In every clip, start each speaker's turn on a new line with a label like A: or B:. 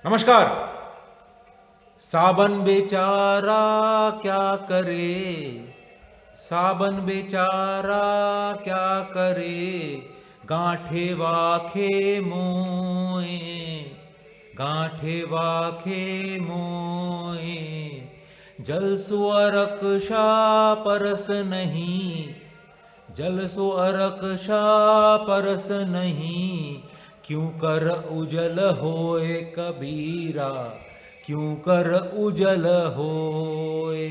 A: नमस्कार। सावन बेचारा क्या करे, सावन बेचारा क्या करे, गांठे वाखे मोए, गांठे वाखे मोए। जल सुअरक शा परस नहीं, जल सुअरक शा परस नहीं। क्यों कर उजल होए कबीरा, क्यों कर उजल होए।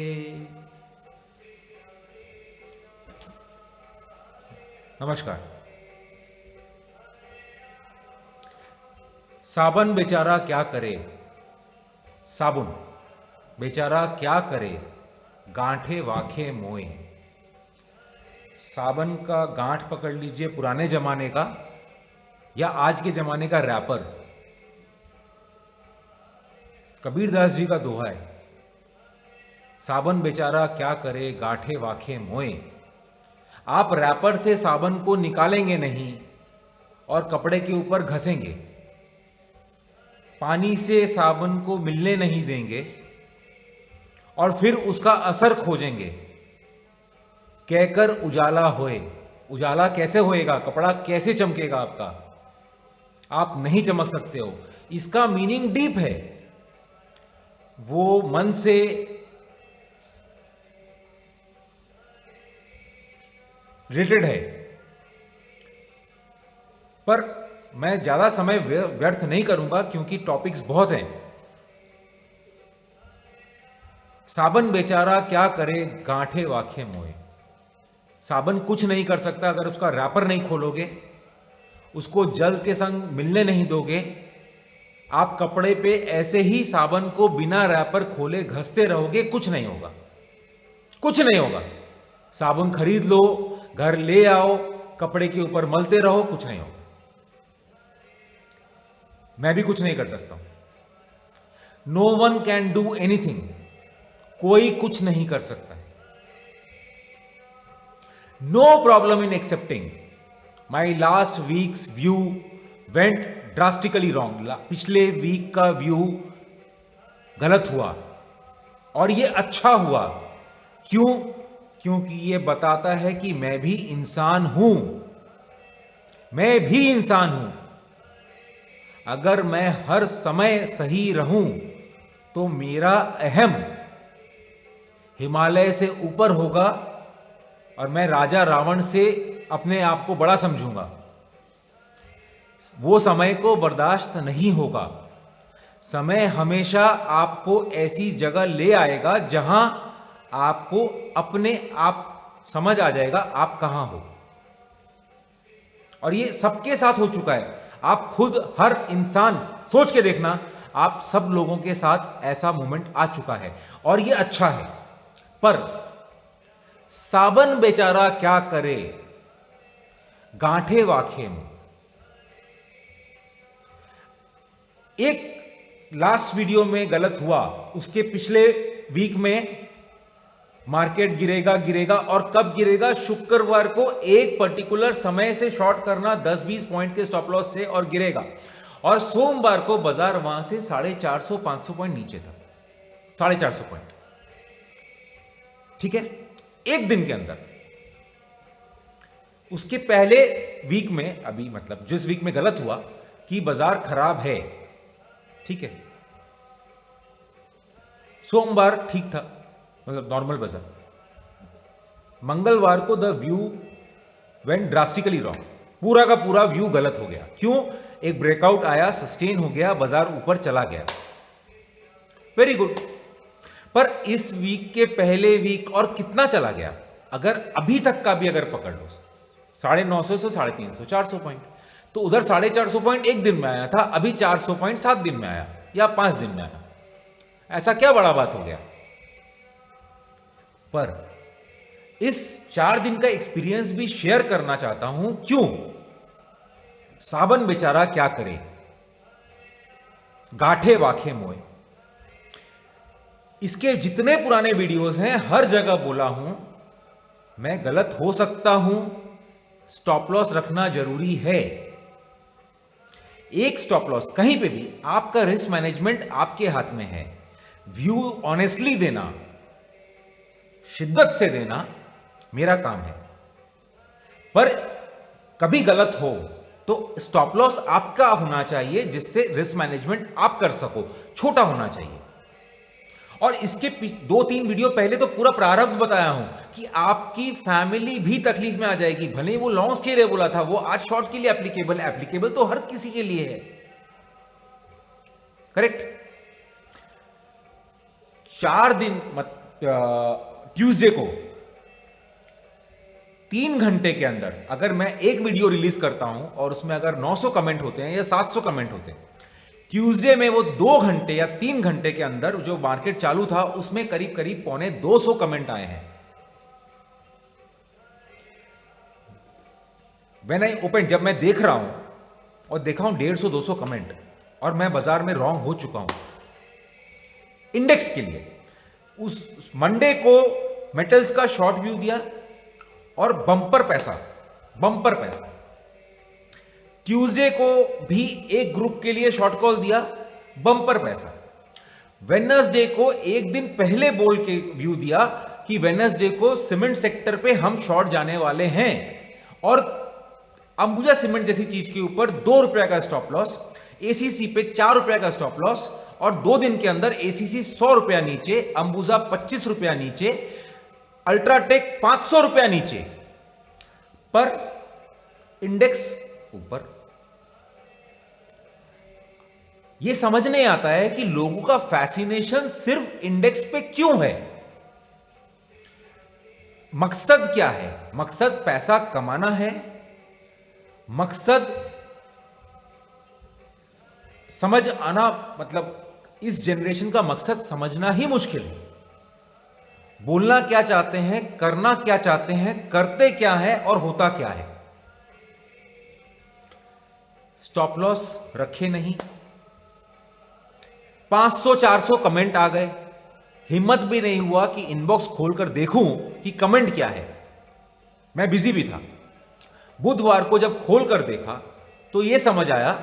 A: नमस्कार। साबन बेचारा क्या करे, साबुन बेचारा क्या करे, गांठे वाखे मोए। साबन का गांठ पकड़ लीजिए पुराने जमाने का या आज के जमाने का रैपर। कबीरदास जी का दोहा है, साबन बेचारा क्या करे, गांठे वाखे मोए। आप रैपर से साबन को निकालेंगे नहीं और कपड़े के ऊपर घसेंगे, पानी से साबन को मिलने नहीं देंगे और फिर उसका असर खोजेंगे। कहकर उजाला होए, उजाला कैसे होएगा, कपड़ा कैसे चमकेगा आपका, आप नहीं चमक सकते हो। इसका मीनिंग डीप है, वो मन से रिलेटेड है। पर मैं ज्यादा समय व्यर्थ नहीं करूंगा क्योंकि टॉपिक्स बहुत हैं। साबन बेचारा क्या करे, गांठे वाखे मोए। साबन कुछ नहीं कर सकता अगर उसका रैपर नहीं खोलोगे, उसको जल के संग मिलने नहीं दोगे। आप कपड़े पे ऐसे ही साबन को बिना रैपर खोले घसते रहोगे, कुछ नहीं होगा, कुछ नहीं होगा। साबुन खरीद लो, घर ले आओ, कपड़े के ऊपर मलते रहो, कुछ नहीं होगा। मैं भी कुछ नहीं कर सकता हूं। No one can do anything, कोई कुछ नहीं कर सकता। No problem in accepting my last weeks view went drastically wrong. पिछले वीक का व्यू गलत हुआ और ये अच्छा हुआ। क्यों? क्योंकि ये बताता है कि मैं भी इंसान हूं, मैं भी इंसान हूं। अगर मैं हर समय सही रहूं तो मेरा अहम हिमालय से ऊपर होगा और मैं राजा रावण से अपने आप को बड़ा समझूंगा। वो समय को बर्दाश्त नहीं होगा। समय हमेशा आपको ऐसी जगह ले आएगा जहां आपको अपने आप समझ आ जाएगा आप कहां हो। और ये सबके साथ हो चुका है। आप खुद, हर इंसान, सोच के देखना, आप सब लोगों के साथ ऐसा मोमेंट आ चुका है और ये अच्छा है। पर साबन बेचारा क्या करे, गांठे वाखे में। एक लास्ट वीडियो में गलत हुआ, उसके पिछले वीक में मार्केट गिरेगा गिरेगा, और कब गिरेगा? शुक्रवार को एक पर्टिकुलर समय से शॉर्ट करना 10-20 पॉइंट के स्टॉप लॉस से, और गिरेगा। और सोमवार को बाजार वहां से 450-500 पॉइंट नीचे था, 450 पॉइंट। ठीक है, एक दिन के अंदर। उसके पहले वीक में, अभी मतलब जिस वीक में गलत हुआ कि बाजार खराब है, ठीक है, सोमवार ठीक था, मतलब नॉर्मल बाजार। मंगलवार को the view went drastically wrong, पूरा का पूरा व्यू गलत हो गया। क्यों? एक ब्रेकआउट आया, सस्टेन हो गया, बाजार ऊपर चला गया, वेरी गुड। पर इस वीक के पहले वीक और कितना चला गया? अगर अभी तक का भी अगर पकड़ लो, 950 से 350, 400 पॉइंट। तो उधर 450 पॉइंट एक दिन में आया था, अभी 400 पॉइंट 7 दिन में आया या 5 दिन में आया। ऐसा क्या बड़ा बात हो गया? पर इस 4 दिन का एक्सपीरियंस भी शेयर करना चाहता हूं। क्यों? साबन बेचारा क्या करे, गांठे वाखे मोए। इसके जितने पुराने वीडियोस हैं, हर जगह बोला हूं, मैं गलत हो सकता हूं, स्टॉप लॉस रखना जरूरी है। एक स्टॉप लॉस कहीं पे भी, आपका रिस्क मैनेजमेंट आपके हाथ में है। व्यू ऑनेस्टली देना, शिद्दत से देना मेरा काम है, पर कभी गलत हो तो स्टॉप लॉस आपका होना चाहिए, जिससे रिस्क मैनेजमेंट आप कर सको, छोटा होना चाहिए। और इसके 2-3 वीडियो पहले तो पूरा प्रारंभ बताया हूं कि आपकी फैमिली भी तकलीफ में आ जाएगी। भले वो लॉन्ग के लिए बोला था, वो आज शॉर्ट के लिए एप्लीकेबल तो हर किसी के लिए है। करेक्ट। 4 दिन ट्यूसडे को 3 घंटे के अंदर अगर मैं एक वीडियो रिलीज करता हूं और उसमें अगर 900 कमेंट होते हैं या 700 कमेंट होते हैं, ट्यूसडे में वो 2 घंटे या 3 घंटे के अंदर जो मार्केट चालू था उसमें करीब करीब 250 कमेंट आए हैं। व्हेन आई ओपन, जब मैं देख रहा हूं और देखा हूं 150-200 कमेंट, और मैं बाजार में रॉन्ग हो चुका हूं इंडेक्स के लिए। उस मंडे को मेटल्स का शॉर्ट व्यू दिया और बम्पर पैसा। ट्यूसडे को भी एक ग्रुप के लिए शॉर्ट कॉल दिया, बम्पर पैसा। वेडनेसडे को एक दिन पहले बोल के व्यू दिया कि वेडनेसडे को सीमेंट सेक्टर पे हम शॉर्ट जाने वाले हैं, और अंबुजा सीमेंट जैसी चीज के ऊपर 2 रुपए का स्टॉप लॉस, एसीसी पे 4 रुपए का स्टॉप लॉस, और 2 दिन के अंदर एसीसी 100 रुपया नीचे, अंबुजा 25 रुपया नीचे, अल्ट्राटेक 500 रुपया नीचे, पर इंडेक्स ऊपर। यह समझ नहीं आता है कि लोगों का फैसिनेशन सिर्फ इंडेक्स पे क्यों है। मकसद क्या है? मकसद पैसा कमाना है। मकसद समझ आना, मतलब इस जनरेशन का मकसद समझना ही मुश्किल है। बोलना क्या चाहते हैं, करना क्या चाहते हैं, करते क्या है और होता क्या है। स्टॉप लॉस रखे नहीं, 500-400 कमेंट आ गए, हिम्मत भी नहीं हुआ कि इनबॉक्स खोलकर देखूं कि कमेंट क्या है। मैं बिजी भी था। बुधवार को जब खोलकर देखा तो यह समझ आया,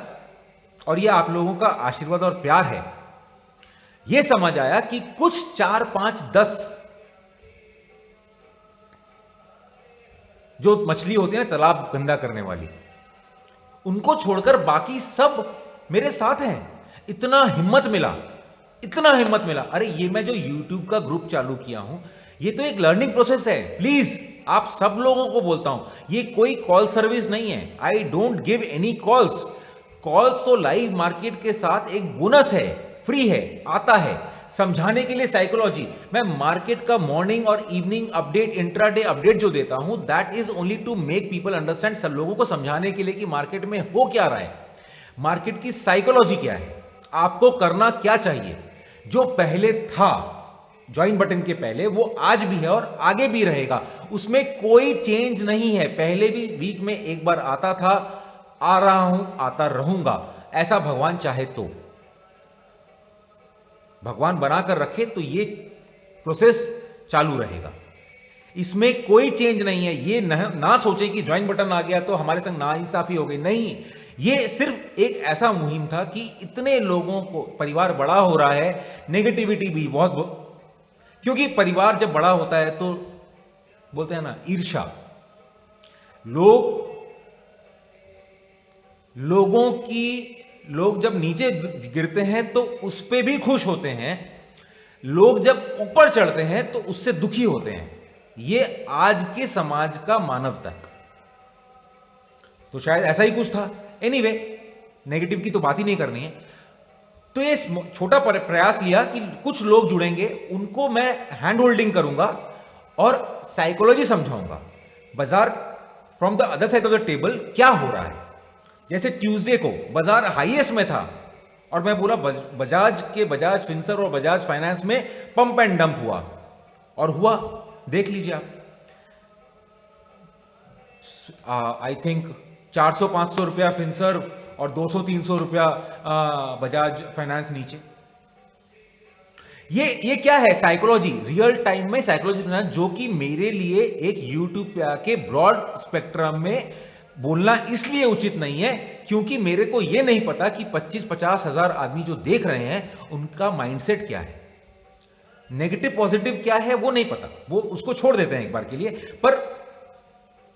A: और यह आप लोगों का आशीर्वाद और प्यार है, यह समझ आया कि कुछ 4, 5, 10 जो मछली होती है ना तालाब गंदा करने वाली, उनको छोड़कर बाकी सब मेरे साथ हैं। इतना हिम्मत मिला। अरे ये मैं जो YouTube का ग्रुप चालू किया हूं, ये तो एक लर्निंग प्रोसेस है। प्लीज आप सब लोगों को बोलता हूं, ये कोई कॉल सर्विस नहीं है। I don't give any calls. तो लाइव मार्केट के साथ एक बोनस है, फ्री है, आता है समझाने के लिए साइकोलॉजी। मैं मार्केट का मॉर्निंग और इवनिंग अपडेट, इंट्राडे अपडेट जो देता हूं, that is only to make people understand, सब लोगों को समझाने के लिए कि मार्केट में हो क्या रहा है, मार्केट की साइकोलॉजी क्या है, आपको करना क्या चाहिए। जो पहले था ज्वाइन बटन के पहले, वो आज भी है और आगे भी रहेगा, उसमें कोई चेंज नहीं है। पहले भी वीक में एक बार आता था, आ रहा हूं, आता रहूंगा, ऐसा भगवान चाहे तो। भगवान बनाकर रखे तो ये प्रोसेस चालू रहेगा, इसमें कोई चेंज नहीं है। ये ना सोचे कि ज्वाइन बटन आ गया तो हमारे संग नाइंसाफी हो गई, नहीं। ये सिर्फ एक ऐसा मुहिम था कि इतने लोगों को, परिवार बड़ा हो रहा है, नेगेटिविटी भी बहुत, क्योंकि परिवार जब बड़ा होता है तो बोलते हैं ना ईर्ष्या, लोग जब नीचे गिरते हैं तो उस पे भी खुश होते हैं, लोग जब ऊपर चढ़ते हैं तो उससे दुखी होते हैं। ये आज के समाज का मानवता है। तो शायद ऐसा ही कुछ था। एनीवे, नेगेटिव की तो बात ही नहीं करनी है। तो ये छोटा प्रयास लिया कि कुछ लोग जुड़ेंगे, उनको मैं हैंड होल्डिंग करूंगा और साइकोलॉजी समझाऊंगा, बाजार from the other side of the table क्या हो रहा है। जैसे ट्यूसडे को बाजार हाईएस्ट में था और मैं बोला बजाज फिनसर और बजाज फाइनेंस में पंप एंड डंप हुआ, और हुआ, देख लीजिए आप। आई थिंक 400-500 रुपया फिनसर और 200-300 रुपया बजाज फाइनेंस नीचे। ये क्या है? साइकोलॉजी, रियल टाइम में साइकोलॉजी, जो कि मेरे लिए एक यूट्यूब पे आके ब्रॉड स्पेक्ट्रम में बोलना इसलिए उचित नहीं है क्योंकि मेरे को यह नहीं पता कि 25-50 हजार आदमी जो देख रहे हैं उनका माइंडसेट क्या है, नेगेटिव पॉजिटिव क्या है वो नहीं पता, वो उसको छोड़ देते हैं एक बार के लिए, पर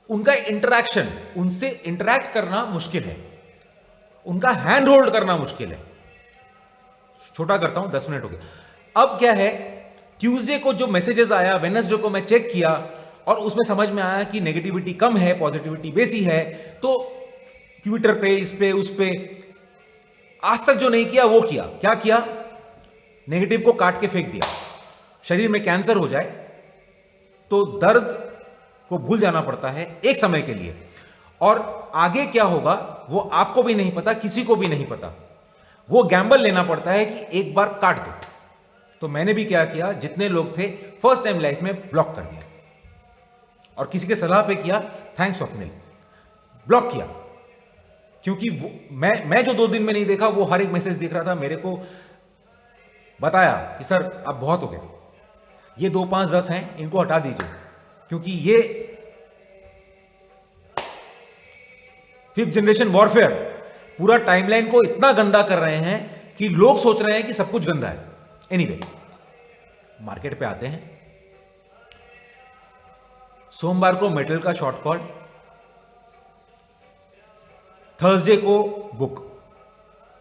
A: उनका इंटरैक्शन, उनसे इंटरैक्ट करना मुश्किल है, उनका हैंड होल्ड करना मुश्किल है। छोटा करता हूं, 10 मिनट हो गए। अब क्या है, ट्यूसडे को जो मैसेजेस आया, वेडनेसडे को मैं चेक किया और उसमें समझ में आया कि नेगेटिविटी कम है, पॉजिटिविटी बेसी है। तो ट्विटर पे, इस पे, उस पे, आज तक जो नहीं किया वो किया। क्या किया? नेगेटिव को काट के फेंक दिया। शरीर में कैंसर हो जाए तो दर्द को भूल जाना पड़ता है एक समय के लिए, और आगे क्या होगा वो आपको भी नहीं पता, किसी को भी नहीं पता। वो गैम्बल लेना पड़ता है कि एक बार काट दो। तो मैंने भी क्या किया, जितने लोग थे फर्स्ट टाइम लाइफ में ब्लॉक कर दिया, और किसी के सलाह पे किया, थैंक्स स्वप्निल, ब्लॉक किया। क्योंकि मैं जो 2 दिन में नहीं देखा, वो हर एक मैसेज देख रहा था, मेरे को बताया कि सर अब बहुत हो गया, ये 2, 5, 10 हैं, इनको हटा दीजिए, क्योंकि ये 5th जनरेशन वॉरफेयर पूरा टाइमलाइन को इतना गंदा कर रहे हैं कि लोग सोच रहे हैं कि सब कुछ गंदा है। एनीवे, मार्केट पे आते हैं। सोमवार को मेटल का शॉर्ट कॉल, थर्सडे को बुक।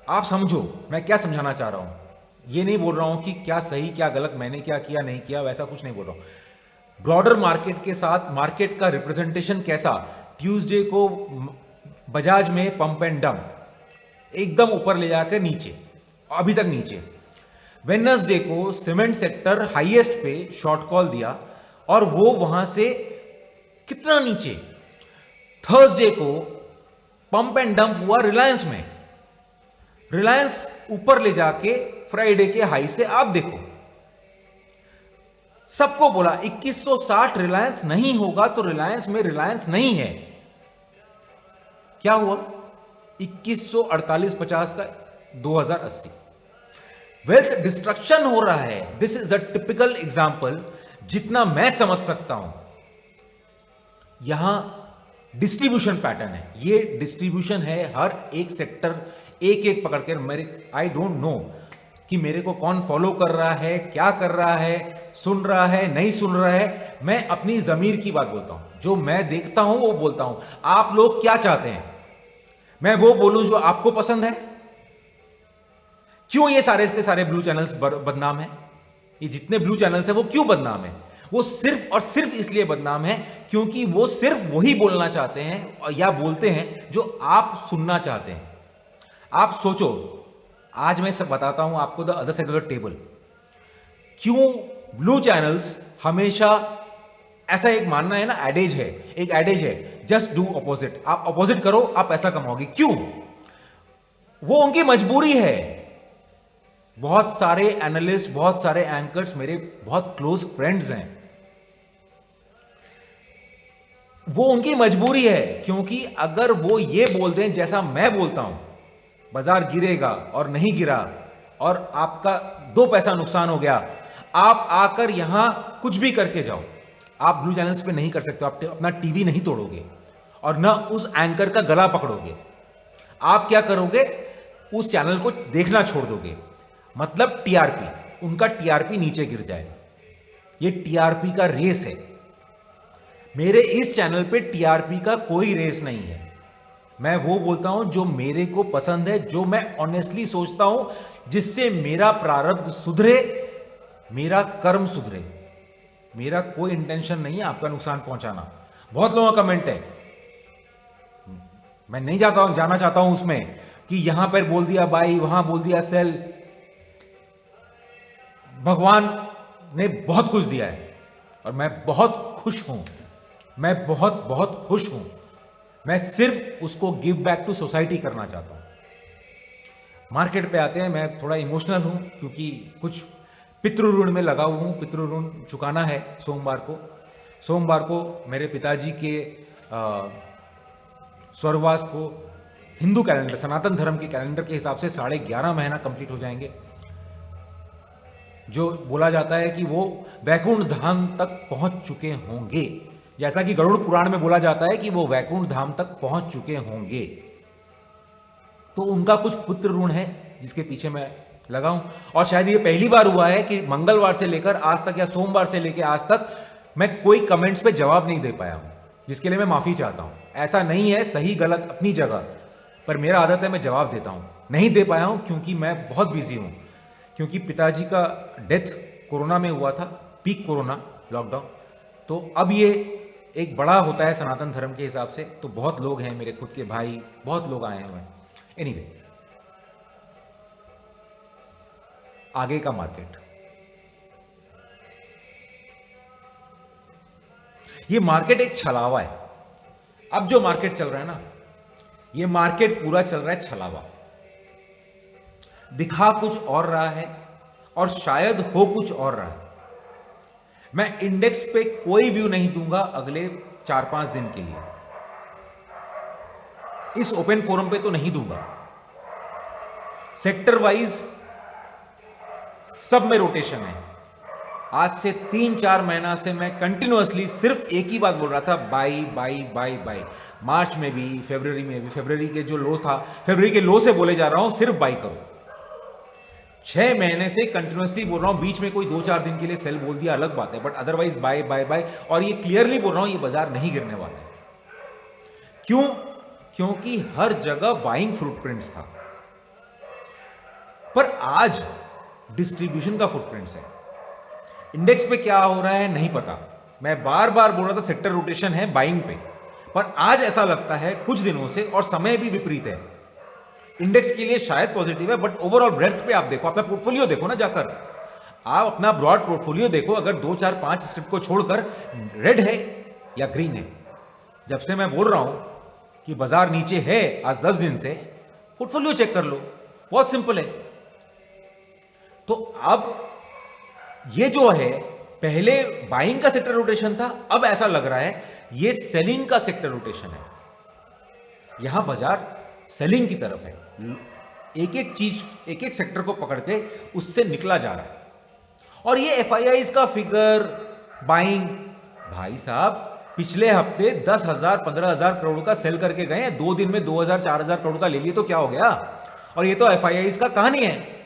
A: आप समझो मैं क्या समझाना चाह रहा हूं। ये नहीं बोल रहा हूं कि क्या सही क्या गलत, मैंने क्या किया नहीं किया, वैसा कुछ नहीं बोल रहा हूं। ब्रॉडर मार्केट के साथ मार्केट का रिप्रेजेंटेशन कैसा, ट्यूसडे को बजाज में पंप एंड डंप एकदम ऊपर ले जाकर नीचे, अभी तक नीचे। वेडनेसडे को सीमेंट सेक्टर हाईएस्ट पे शॉर्ट कॉल दिया और वो वहां से कितना नीचे। थर्सडे को पंप एंड डंप हुआ रिलायंस में, रिलायंस ऊपर ले जाके फ्राइडे के हाई से आप देखो, सबको बोला 2160 रिलायंस नहीं होगा तो रिलायंस में रिलायंस नहीं है। क्या हुआ? 2148-50 का 2080। वेल्थ डिस्ट्रक्शन हो रहा है। This is a typical example, जितना मैं समझ सकता हूं। यहां डिस्ट्रीब्यूशन पैटर्न है, ये डिस्ट्रीब्यूशन है, हर एक सेक्टर एक एक पकड़ कर। मेरे आई डोंट नो कि मेरे को कौन फॉलो कर रहा है, क्या कर रहा है, सुन रहा है, नहीं सुन रहा है। मैं अपनी जमीर की बात बोलता हूं, जो मैं देखता हूं वो बोलता हूं। आप लोग क्या चाहते हैं? मैं वो बोलूं जो आपको पसंद है? क्यों ये सारे के सारे ब्लू चैनल्स बदनाम है? ये जितने ब्लू चैनल्स हैं वो क्यों बदनाम है? वो सिर्फ और सिर्फ इसलिए बदनाम है क्योंकि वो सिर्फ वही बोलना चाहते हैं या बोलते हैं जो आप सुनना चाहते हैं। आप सोचो, आज मैं सब बताता हूं आपको the other side of the table. क्यों ब्लू चैनल्स हमेशा, ऐसा एक मानना है ना, एडेज है, एक एडेज है, जस्ट डू ऑपोजिट। आप ऑपोजिट करो, आप पैसा कमाओगे। क्यों? वो उनकी मजबूरी है। बहुत सारे एनालिस्ट, बहुत सारे एंकर्स मेरे बहुत क्लोज फ्रेंड्स हैं। वो उनकी मजबूरी है, क्योंकि अगर वो ये बोल दें जैसा मैं बोलता हूं, बाजार गिरेगा और नहीं गिरा और आपका 2 पैसा नुकसान हो गया, आप आकर यहां कुछ भी करके जाओ, आप ब्लू चैनल्स पे नहीं कर सकते। आप अपना टीवी नहीं तोड़ोगे और ना उस एंकर का गला पकड़ोगे। आप क्या करोगे? उस चैनल को देखना छोड़ दोगे। मतलब टीआरपी, उनका टीआरपी नीचे गिर जाएगा। ये टीआरपी का रेस है। मेरे इस चैनल पे टीआरपी का कोई रेस नहीं है। मैं वो बोलता हूं जो मेरे को पसंद है, जो मैं ऑनेस्टली सोचता हूं, जिससे मेरा प्रारब्ध सुधरे, मेरा कर्म सुधरे। मेरा कोई इंटेंशन नहीं है आपका नुकसान पहुंचाना। बहुत लोगों का कमेंट है, मैं नहीं जाना चाहता हूं उसमें कि यहां पर बोल दिया बाई, वहां बोल दिया सेल। भगवान ने बहुत कुछ दिया है और मैं बहुत खुश हूं, मैं बहुत बहुत खुश हूं। मैं सिर्फ उसको गिव बैक टू सोसाइटी करना चाहता हूं। मार्केट पे आते हैं। मैं थोड़ा इमोशनल हूं क्योंकि कुछ पितृ ऋण में लगा हुआ हूं। पितृ ऋण चुकाना है। सोमवार को मेरे पिताजी के स्वर्गवास को हिंदू कैलेंडर, सनातन धर्म के कैलेंडर के हिसाब से 11.5 महीना कंप्लीट हो जाएंगे। जो बोला जाता है कि वो वैकुंठ धाम तक पहुंच चुके होंगे, जैसा कि गरुड़ पुराण में बोला जाता है कि वो वैकुंठ धाम तक पहुंच चुके होंगे। तो उनका कुछ पुत्र ऋण है जिसके पीछे मैं लगा हूं। और शायद ये पहली बार हुआ है कि मंगलवार से लेकर आज तक या सोमवार से लेकर आज तक मैं कोई कमेंट्स पे जवाब नहीं दे पाया हूं, जिसके लिए मैं माफी चाहता हूं। ऐसा नहीं है, सही गलत अपनी जगह, पर मेरा आदत है मैं जवाब देता हूं। नहीं दे पाया हूं क्योंकि मैं बहुत बिजी हूं, क्योंकि पिताजी का डेथ कोरोना में हुआ था, पीक कोरोना लॉकडाउन। तो अब ये एक बड़ा होता है सनातन धर्म के हिसाब से, तो बहुत लोग हैं, मेरे खुद के भाई, बहुत लोग आए हुए हैं। एनीवे, आगे का मार्केट, ये मार्केट एक छलावा है। अब जो मार्केट चल रहा है ना, ये मार्केट पूरा चल रहा है छलावा। दिखा कुछ और रहा है और शायद हो कुछ और रहा है। मैं इंडेक्स पे कोई व्यू नहीं दूंगा अगले 4-5 दिन के लिए, इस ओपन फोरम पे तो नहीं दूंगा। सेक्टर वाइज सब में रोटेशन है। आज से 3-4 महीना से मैं कंटिन्यूअसली सिर्फ एक ही बात बोल रहा था, बाई बाई बाई बाई। मार्च में भी, फरवरी में भी, फरवरी के जो लो था, फरवरी के लो से बोले जा रहा हूं सिर्फ बाई करो। 6 महीने से कंटिन्यूअसली बोल रहा हूं, बीच में कोई 2-4 दिन के लिए सेल बोल दिया अलग बात है, but otherwise bye bye bye. और ये क्लियरली बोल रहा हूं, ये बाजार नहीं गिरने वाला है। क्यों? क्योंकि हर जगह बाइंग फुटप्रिंट्स था, पर आज डिस्ट्रीब्यूशन का फुटप्रिंट्स है। इंडेक्स पे क्या हो रहा है नहीं पता। मैं बार बार बोल रहा था सेक्टर रोटेशन है बाइंग पे, पर आज ऐसा लगता है कुछ दिनों से, और समय भी विपरीत है। इंडेक्स के लिए शायद पॉजिटिव है, बट ओवरऑल ब्रेथ पे आप देखो, अपना पोर्टफोलियो देखो ना जाकर, आप अपना ब्रॉड पोर्टफोलियो देखो। अगर 2-4-5 स्टेप को छोड़कर रेड है या ग्रीन है। जब से मैं बोल रहा हूं कि बाजार नीचे है आज 10 दिन से, पोर्टफोलियो चेक कर लो, बहुत सिंपल है। तो अब ये जो है, पहले बाइंग का सेक्टर रोटेशन था, अब ऐसा लग रहा है ये सेलिंग का सेक्टर रोटेशन है। यहां बाजार सेलिंग की तरफ है, एक एक चीज, एक एक सेक्टर को पकड़ के उससे निकला जा रहा है। और ये एफआईआईज का फिगर, बाइंग, भाई साहब पिछले हफ्ते 10,000 15,000 करोड़ का सेल करके गए, 2 दिन में 2,000 4,000 करोड़ का ले लिए, तो क्या हो गया। और ये तो एफआईआईज का कहानी है।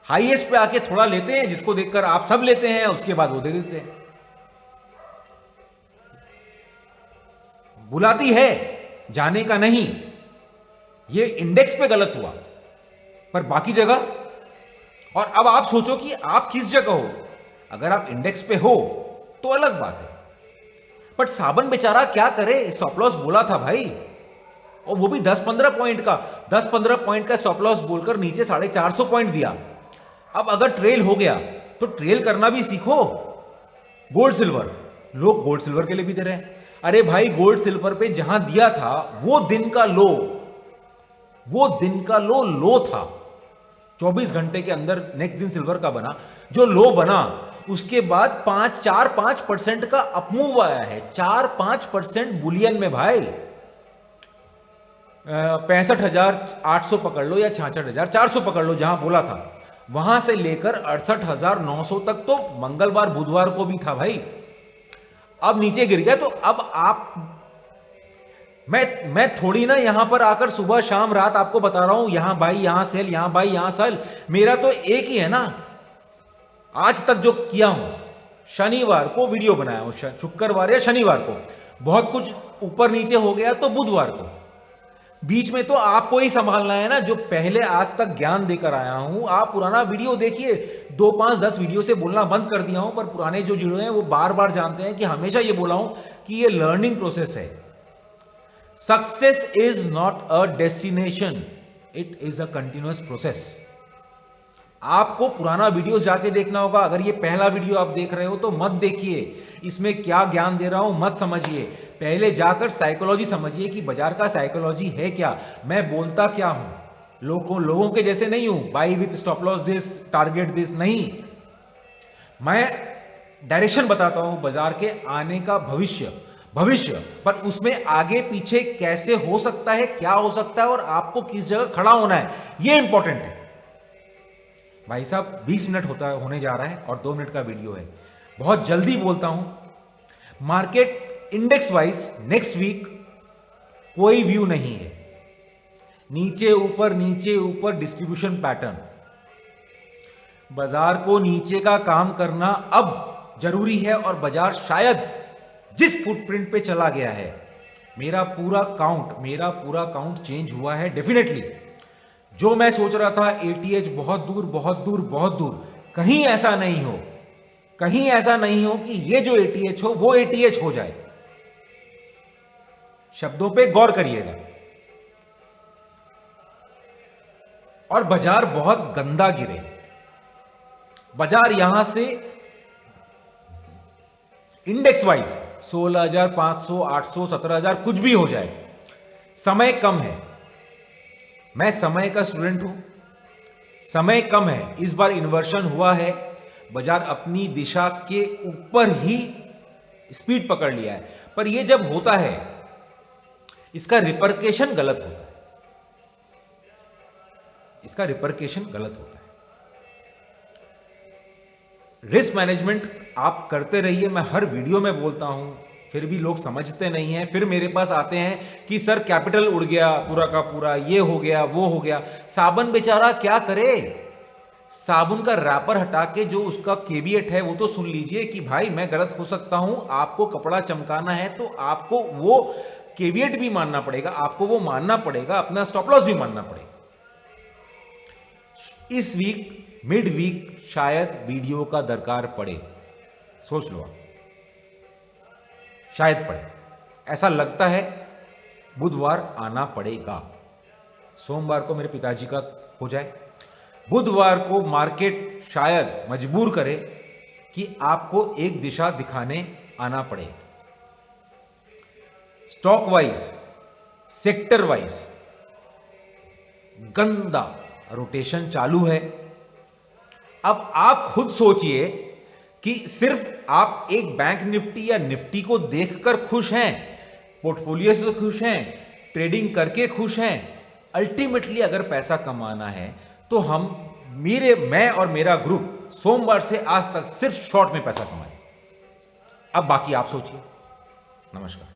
A: हाईएस्ट पे आके थोड़ा लेते हैं, जिसको देखकर आप सब लेते हैं, उसके बाद वो दे देते हैं। बुलाती है, जाने का नहीं। ये इंडेक्स पे गलत हुआ, पर बाकी जगह। और अब आप सोचो कि आप किस जगह हो। अगर आप इंडेक्स पे हो तो अलग बात है, बट साबन बेचारा क्या करे, स्टॉप लॉस बोला था भाई, और वो भी 10-15 पॉइंट का, 10-15 पॉइंट का स्टॉप लॉस बोलकर नीचे 450 पॉइंट दिया। अब अगर ट्रेल हो गया तो ट्रेल करना भी सीखो। गोल्ड सिल्वर, लोग गोल्ड सिल्वर के लिए भी दे रहे हैं। अरे भाई, गोल्ड सिल्वर पे जहां दिया था वो दिन का लो, वो दिन का लो था। 24 घंटे के अंदर नेक्स्ट दिन सिल्वर का बना, जो लो बना उसके बाद 4-5% का अपमूव आया है। 4-5% बुलियन में भाई। 65,800 पकड़ लो या 66,400 पकड़ लो, जहां बोला था, वहां से लेकर 68,900 तक तो मंगलवार बुधवार को भी था भाई। अब नीचे गिर गया। तो अब आप, मैं थोड़ी ना यहां पर आकर सुबह शाम रात आपको बता रहा हूं यहां बाई यहां सेल, यहां बाई यहां सेल। मेरा तो एक ही है ना, आज तक जो किया हूं। शनिवार को वीडियो बनाया हूं, शुक्रवार या शनिवार को, बहुत कुछ ऊपर नीचे हो गया तो बुधवार को। बीच में तो आपको ही संभालना है ना, जो पहले आज तक ज्ञान देकर आया हूं। आप पुराना वीडियो देखिए, 2, 5, 10 वीडियो से बोलना बंद कर दिया हूं, पर पुराने जो जुड़े हैं वो बार बार जानते हैं कि हमेशा ये बोला हूं कि ये लर्निंग प्रोसेस है। Success is not a destination, it is a continuous process. आपको पुराना वीडियोस जाके देखना होगा। अगर ये पहला वीडियो आप देख रहे हो तो मत देखिए, इसमें क्या ज्ञान दे रहा हूं मत समझिए। पहले जाकर साइकोलॉजी समझिए कि बाजार का साइकोलॉजी है क्या, मैं बोलता क्या हूं। लोगों के जैसे नहीं हूं, by with stop loss this, target this, नहीं। मैं डायरेक्शन बताता हूं बाजार के आने का, भविष्य, पर उसमें आगे पीछे कैसे हो सकता है, क्या हो सकता है, और आपको किस जगह खड़ा होना है, यह इंपॉर्टेंट है। भाई साहब 20 मिनट होने जा रहा है और 2 मिनट का वीडियो है। बहुत जल्दी बोलता हूं, market index wise next week कोई व्यू नहीं है, नीचे ऊपर डिस्ट्रीब्यूशन पैटर्न। बाजार को नीचे का काम करना अब जरूरी है और बाजार शायद जिस फुटप्रिंट पे चला गया है, मेरा पूरा काउंट चेंज हुआ है डेफिनेटली। जो मैं सोच रहा था एटीएच बहुत दूर, कहीं ऐसा नहीं हो कि ये जो एटीएच हो वो एटीएच हो जाए। शब्दों पे गौर करिएगा। और बाजार बहुत गंदा गिरे, बाजार यहां से इंडेक्स वाइज 16,500, 800, 17,000 कुछ भी हो जाए, समय कम है। मैं समय का स्टूडेंट हूं, समय कम है। इस बार इन्वर्शन हुआ है, बाजार अपनी दिशा के ऊपर ही स्पीड पकड़ लिया है, पर यह जब होता है इसका रिपरकेशन गलत होता है, रिस्क मैनेजमेंट आप करते रहिए। मैं हर वीडियो में बोलता हूं, फिर भी लोग समझते नहीं हैं। फिर मेरे पास आते हैं कि सर कैपिटल उड़ गया पूरा का पूरा, ये हो गया वो हो गया। साबुन बेचारा क्या करे, साबुन का रैपर हटा के जो उसका केविएट है वो तो सुन लीजिए कि भाई मैं गलत हो सकता हूं, आपको कपड़ा चमकाना है तो आपको वो केविएट भी मानना पड़ेगा, आपको वो मानना पड़ेगा, अपना स्टॉप लॉस भी मानना पड़ेगा। इस वीक मिड वीक शायद वीडियो का दरकार पड़े, सोच लो आप, शायद पड़े, ऐसा लगता है। बुधवार आना पड़ेगा, सोमवार को मेरे पिताजी का हो जाए, बुधवार को मार्केट शायद मजबूर करे कि आपको एक दिशा दिखाने आना पड़े। स्टॉक वाइज, सेक्टर वाइज गंदा रोटेशन चालू है। अब आप खुद सोचिए कि सिर्फ आप एक बैंक निफ्टी या निफ्टी को देखकर खुश हैं, पोर्टफोलियो से खुश हैं, ट्रेडिंग करके खुश हैं। अल्टीमेटली अगर पैसा कमाना है तो मैं और मेरा ग्रुप सोमवार से आज तक सिर्फ शॉर्ट में पैसा कमाए। अब बाकी आप सोचिए। नमस्कार।